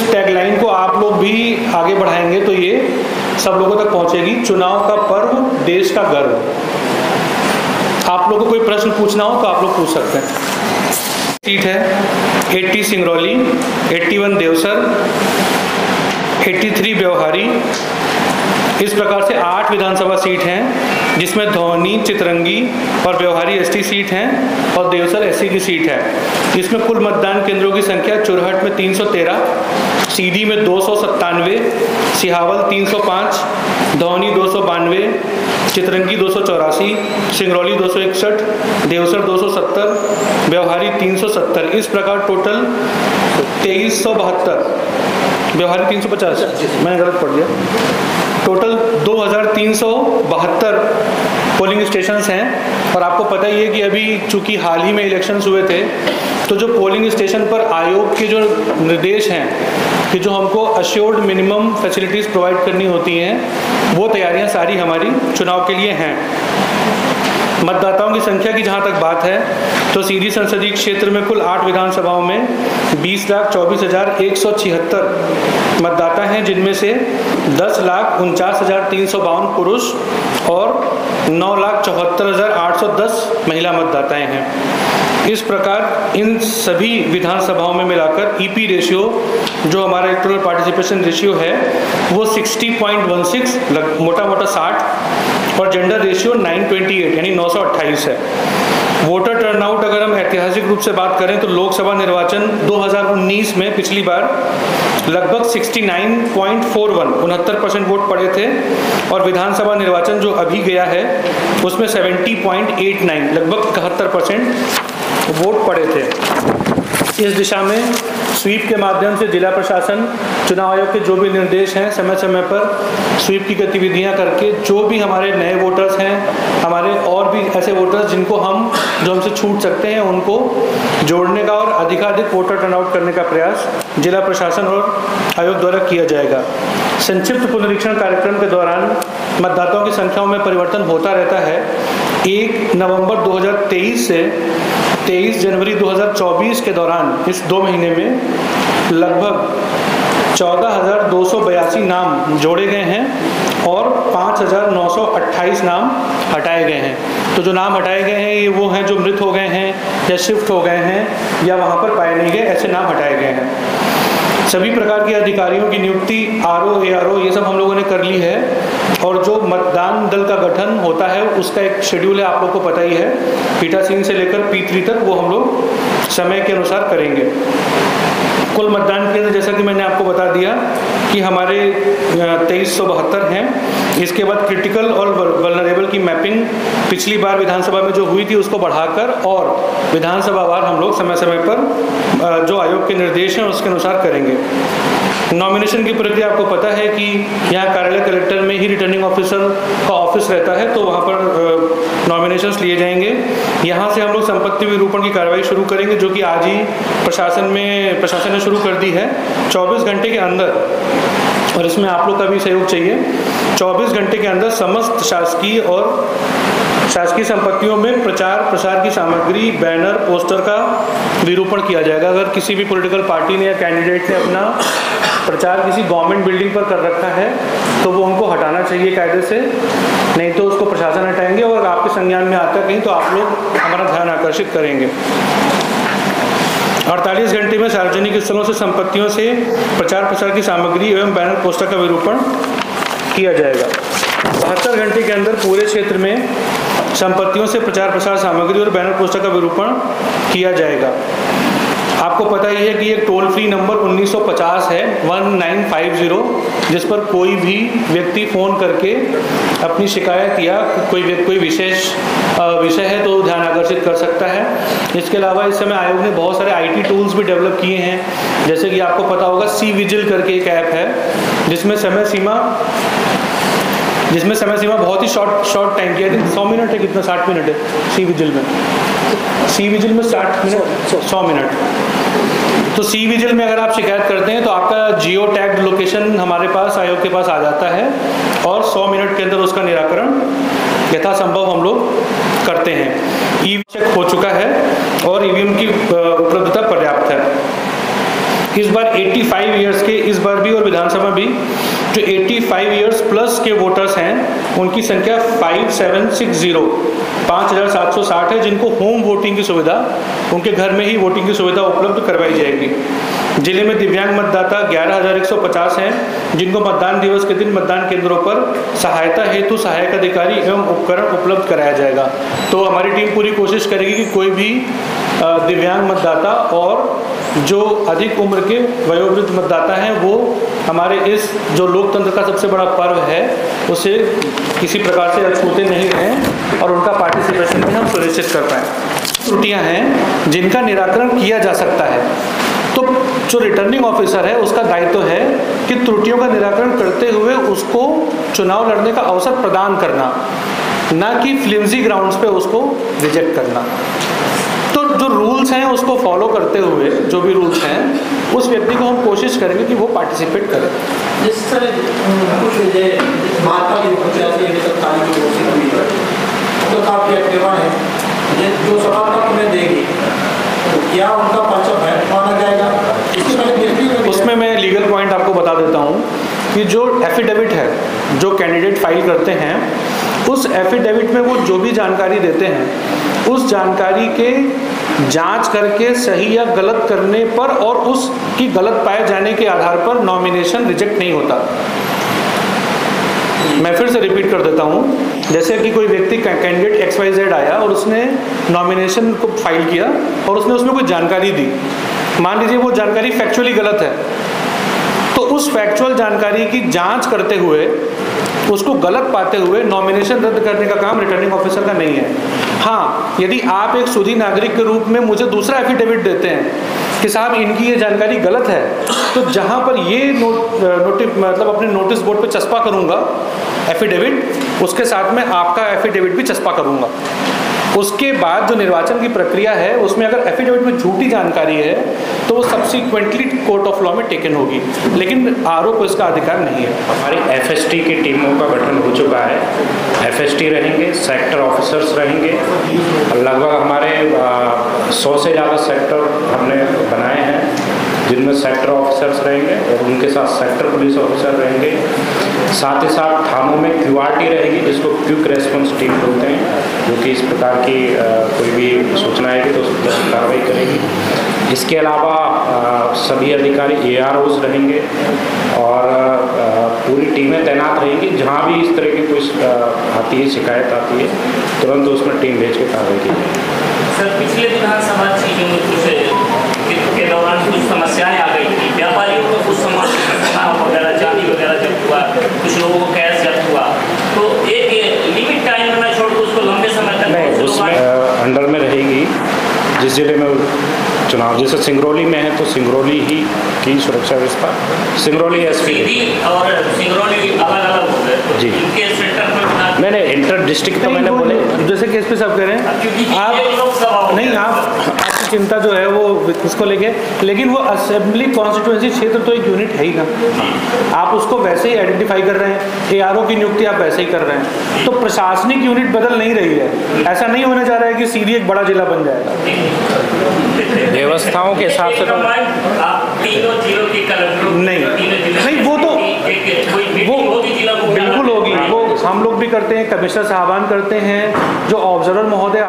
इस टैगलाइन को आप लोग भी आगे बढ़ाएंगे तो ये सब लोगों तक पहुंचेगी। चुनाव का पर्व, देश का गर्व। आप लोगों को कोई प्रश्न पूछना हो तो आप लोग पूछ सकते हैं। सीट है 80 सिंगरौली, 81 देवसर, 83 व्यवहारी। इस प्रकार से 8 विधानसभा सीट हैं, जिसमें धौनी, चितरंगी और व्यवहारी एसटी सीट हैं और देवसर एससी की सीट है। इसमें कुल मतदान केंद्रों की संख्या चुरहट में 313, सीधी में 297, सिहावल 305, धौनी 292, चितरंगी 284, सिंगरौली 261, देवसर 270, व्यवहारी 370। इस प्रकार टोटल 2372, व्यवहारी 350, मैंने गलत पढ़ लिया। टोटल 2372 पोलिंग स्टेशंस हैं। और आपको पता ही है कि अभी चूंकि हाल ही में इलेक्शंस हुए थे, तो जो पोलिंग स्टेशन पर आयोग के जो निर्देश हैं कि जो हमको अश्योर्ड मिनिमम फैसिलिटीज़ प्रोवाइड करनी होती हैं, वो तैयारियां सारी हमारी चुनाव के लिए हैं। मतदाताओं की संख्या की जहां तक बात है तो सीधी संसदीय क्षेत्र में कुल 8 विधानसभाओं में 20,24,176 मतदाता हैं, जिनमें से 10,49,352 पुरुष और 9,74,810 महिला मतदाताएं हैं। इस प्रकार इन सभी विधानसभाओं में मिलाकर ईपी रेशियो, जो हमारा इलेक्टोरल पार्टिसिपेशन रेशियो है, वो 60.16, मोटा मोटा 60, और जेंडर रेशियो 928 यानी 928 है। वोटर टर्नआउट अगर हम ऐतिहासिक रूप से बात करें तो लोकसभा निर्वाचन 2019 में पिछली बार लगभग 69.41 वोट पड़े थे, और विधानसभा निर्वाचन जो अभी गया है उसमें 70.89 लगभग 71% वोट पड़े थे। इस दिशा में स्वीप के माध्यम से जिला प्रशासन, चुनाव आयोग के जो भी निर्देश हैं, समय समय पर स्वीप की गतिविधियां करके जो भी हमारे नए वोटर्स हैं, हमारे और भी ऐसे वोटर्स जिनको हम जो हमसे छूट सकते हैं, उनको जोड़ने का और अधिकाधिक वोटर टर्नआउट करने का प्रयास जिला प्रशासन और आयोग द्वारा किया जाएगा। संक्षिप्त पुनरीक्षण कार्यक्रम के दौरान मतदाताओं की संख्याओं में परिवर्तन होता रहता है। 1 नवंबर 2023 से 23 जनवरी 2024 के दौरान इस 2 महीने में लगभग 14,282 नाम जोड़े गए हैं और 5,928 नाम हटाए गए हैं। तो जो नाम हटाए गए हैं ये वो हैं जो मृत हो गए हैं या शिफ्ट हो गए हैं या वहाँ पर पाए नहीं गए, ऐसे नाम हटाए गए हैं। सभी प्रकार के अधिकारियों की नियुक्ति, आरओ, एआरओ, ये सब हम लोगों ने कर ली है। और जो मतदान दल का गठन होता है उसका एक शेड्यूल है, आप लोग को पता ही है। पीठासीन से लेकर P3 तक वो हम लोग समय के अनुसार करेंगे। कुल मतदान केंद्र जैसा कि मैंने आपको बता दिया कि हमारे 2372 हैं। इसके बाद क्रिटिकल और वल्नरेबल की मैपिंग पिछली बार विधानसभा में जो हुई थी उसको बढ़ाकर और विधानसभा वार हम लोग समय समय पर जो आयोग के निर्देश हैं उसके अनुसार करेंगे। नॉमिनेशन की प्रक्रिया आपको पता है कि यहाँ कार्यालय कलेक्टर में ही रिटर्निंग ऑफिसर का ऑफिस रहता है, तो वहाँ पर नॉमिनेशंस लिए जाएंगे। यहाँ से हम लोग संपत्ति विरूपण की कार्रवाई शुरू करेंगे, जो कि आज ही प्रशासन ने शुरू कर दी है 24 घंटे के अंदर, और इसमें आप लोग का भी सहयोग चाहिए। 24 घंटे के अंदर समस्त शासकीय संपत्तियों में प्रचार प्रसार की सामग्री, बैनर, पोस्टर का विरूपण किया जाएगा। अगर किसी भी पॉलिटिकल पार्टी ने या कैंडिडेट ने अपना प्रचार किसी गवर्नमेंट बिल्डिंग पर कर रखा है तो वो उनको हटाना चाहिए कायदे से, नहीं तो उसको प्रशासन हटाएंगे। और आपके संज्ञान में आता कहीं तो आप लोग हमारा ध्यान आकर्षित करेंगे। 48 घंटे में सार्वजनिक स्थलों से संपत्तियों से प्रचार प्रसार की सामग्री एवं बैनर, पोस्टर का विरूपण किया जाएगा। 72 घंटे के अंदर पूरे क्षेत्र में संपत्तियों से प्रचार प्रसार सामग्री और बैनर, पोस्टर का विरूपण किया जाएगा। आपको पता ही है कि एक टोल फ्री नंबर 1950 है 1950, जिस पर कोई भी व्यक्ति फ़ोन करके अपनी शिकायत या कोई विशेष विषय है तो ध्यान आकर्षित कर सकता है। इसके अलावा इस समय आयोग ने बहुत सारे IT टूल्स भी डेवलप किए हैं, जैसे कि आपको पता होगा C-Vigil करके एक ऐप है जिसमें समय सीमा बहुत ही शॉर्ट टाइम की है। 100 मिनट है, कितना 60 मिनट है C-Vigil में 100 मिनट। तो C-Vigil में अगर आप शिकायत करते हैं तो आपका जियो टैग्ड लोकेशन हमारे पास, आयोग के पास आ जाता है और 100 मिनट के अंदर उसका निराकरण यथासंभव हम लोग करते हैं। ईवीएम चेक हो चुका है और ईवीएम की उपलब्धता पर्याप्त है। इस बार 85 ईयर्स के, इस बार भी और विधानसभा भी जो 85 ईयर्स प्लस के वोटर्स हैं उनकी संख्या 5760 है, जिनको होम वोटिंग की सुविधा, उनके घर में ही वोटिंग की सुविधा उपलब्ध करवाई जाएगी। जिले में दिव्यांग मतदाता 11,150 हैं, जिनको मतदान दिवस के दिन मतदान केंद्रों पर सहायता हेतु सहायक अधिकारी एवं उपकरण उपलब्ध कराया जाएगा। तो हमारी टीम पूरी कोशिश करेगी कि कोई भी दिव्यांग मतदाता और जो अधिक उम्र के वयोवृद्ध मतदाता हैं वो हमारे इस जो लोकतंत्र का सबसे बड़ा पर्व है उसे किसी प्रकार से अछूते नहीं रहें और उनका पार्टिसिपेशन भी हम सुनिश्चित कर पाएँ। त्रुटियाँ हैं जिनका निराकरण किया जा सकता है, तो जो रिटर्निंग ऑफिसर है उसका दायित्व है कि त्रुटियों का निराकरण करते हुए उसको चुनाव लड़ने का अवसर प्रदान करना, ना कि फ्लिम्जी ग्राउंड्स पे उसको रिजेक्ट करना। तो जो रूल्स हैं उसको फॉलो करते हुए, जो भी रूल्स हैं उस व्यक्ति को हम कोशिश करेंगे कि वो पार्टिसिपेट करे। जिस तरह कुछ महात्मा की तो काफ़ी एक्टिव है, जो सभा तक में देगी क्या उनका पर्चा माना जाएगा? इसके पहले उसमें मैं लीगल पॉइंट आपको बता देता हूँ कि जो एफिडेविट है जो कैंडिडेट फाइल करते हैं, उस एफिडेविट में वो जो भी जानकारी देते हैं उस जानकारी के जांच करके सही या गलत करने पर और उसकी गलत पाए जाने के आधार पर नॉमिनेशन रिजेक्ट नहीं होता। मैं फिर से रिपीट कर देता हूँ, जैसे कि कोई व्यक्ति कैंडिडेट XYZ आया और उसने नॉमिनेशन को फाइल किया और उसने उसमें कोई जानकारी दी, मान लीजिए वो जानकारी फैक्चुअली गलत है, तो उस फैक्चुअल जानकारी की जांच करते हुए उसको गलत पाते हुए नॉमिनेशन रद्द करने का काम रिटर्निंग ऑफिसर का नहीं है। हाँ, यदि आप एक सुधी नागरिक के रूप में मुझे दूसरा एफिडेविट देते हैं कि साहब इनकी ये जानकारी गलत है, तो जहाँ पर ये मतलब अपने नोटिस बोर्ड पे चस्पा करूँगा एफिडेविट, उसके साथ में आपका एफिडेविट भी चस्पा करूँगा। उसके बाद जो निर्वाचन की प्रक्रिया है उसमें अगर एफिडेविट में झूठी जानकारी है तो वो सब्सिक्वेंटली कोर्ट ऑफ लॉ में टेकन होगी, लेकिन आरओ को इसका अधिकार नहीं है। हमारी FST की टीमों का गठन हो चुका है। FST रहेंगे, सेक्टर ऑफिसर्स रहेंगे, लगभग हमारे 100 से ज़्यादा सेक्टर हमने बनाए हैं जिनमें सेक्टर ऑफिसर्स रहेंगे और उनके साथ सेक्टर पुलिस ऑफिसर रहेंगे। साथ ही साथ थानों में QRT रहेगी, जिसको क्विक रेस्पॉन्स टीम बोलते हैं, जो कि इस प्रकार की कोई भी सूचना आएगी तो उस पर कार्रवाई करेगी। इसके अलावा सभी अधिकारी AROs रहेंगे और पूरी टीमें तैनात रहेंगी। जहाँ भी इस तरह की कोई आती है, शिकायत आती है, तुरंत उसमें टीम भेज के कार्रवाई की जाएगी। सर, पिछले विधानसभा के दौरान कुछ समस्याएं आ गई थी, व्यापारियों को कुछ समस्या वगैरह, चांदी वगैरह जब हुआ, कुछ लोगों को कैश जब्त हुआ, तो एक लिमिट टाइम में छोड़ उसको लंबे समय तक नहीं, उसमें अंडर में रहेगी। जिस जिले में चुनाव, जैसे सिंगरौली में है तो सिंगरौली ही की सुरक्षा व्यवस्था, सिंगरौली SP और सिंगरौली अलग-अलग हो गए जी। इनके सेक्टर में नहीं, इंटर डिस्ट्रिक्ट तो मैंने बोले, जैसे केस पे सब कह रहे हैं आप नहीं, आपकी चिंता जो है वो उसको लेके, लेकिन वो असेंबली कॉन्स्टिट्यूएंसी क्षेत्र तो एक यूनिट है ही ना, आप उसको वैसे ही आइडेंटिफाई कर रहे हैं। ARO की नियुक्ति आप वैसे ही कर रहे हैं, तो प्रशासनिक यूनिट बदल नहीं रही है। ऐसा नहीं होने जा रहा है कि सीधी एक बड़ा जिला बन जाएगा। व्यवस्थाओं के हिसाब से तो नहीं, वो तो वो बिल्कुल होगी, वो हम लोग भी करते हैं, कमिश्नर साहबान करते हैं, जो ऑब्जर्वर महोदय